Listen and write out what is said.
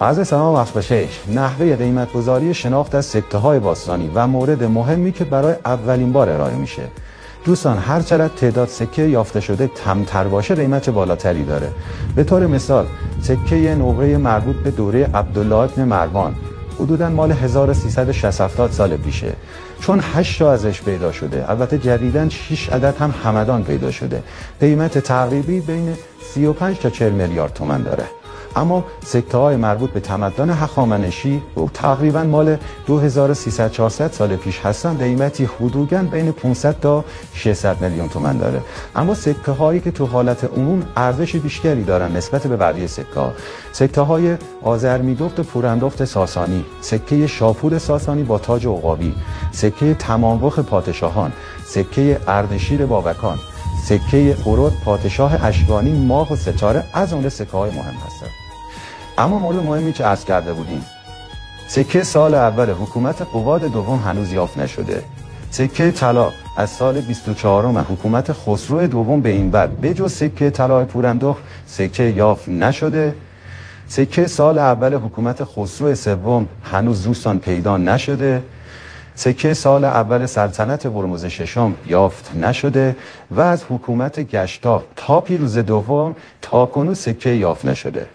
عرض سلام وقت بخیر. نحوه قیمت‌گذاری شناخت از سکه‌های باستانی و مورد مهمی که برای اولین بار ارائه میشه. دوستان، هر چقدر تعداد سکه یافته شده کمتر باشه قیمت بالاتری داره. به طور مثال سکه نقره مربوط به دوره عبدالله ابن مروان حدوداً مال 1360 سال پیشه، چون 8 تا ازش پیدا شده، البته جدیداً 6 عدد هم همدان پیدا شده، قیمت تقریبی بین 35 تا 40 میلیارد تومان داره. اما سکه های مربوط به تمدن هخامنشی تقریبا مال 2300-400 سال پیش هستن، قیمتی حدوداً بین 500 تا 600 میلیون تومان داره. اما سکه هایی که تو حالت عموم ارزش بیشتری دارن نسبت به بقیه سکه ها، سکه های آذرمیدفت پوراندخت ساسانی، سکه شاپور ساسانی با تاج عقابی، سکه تمامرخ پادشاهان، سکه اردشیر بابکان، سکه اورد پادشاه اشکانی ماه و ستاره از اون سکه های مهم هستند. اما مورد مهمی که عرض کرده بودیم، سکه سال اول حکومت قواد دوم هنوز یافت نشده. سکه طلا از سال 24 حکومت خسرو دوم به این بعد به جز سکه طلای پوراندخت سکه یافت نشده. سکه سال اول حکومت خسرو سوم هنوز دوستان پیدا نشده. سکه سال اول سلطنت هرمز ششم یافت نشده و از حکومت گشتاسپ تا پیروز دوم تاکنون سکه یافت نشده.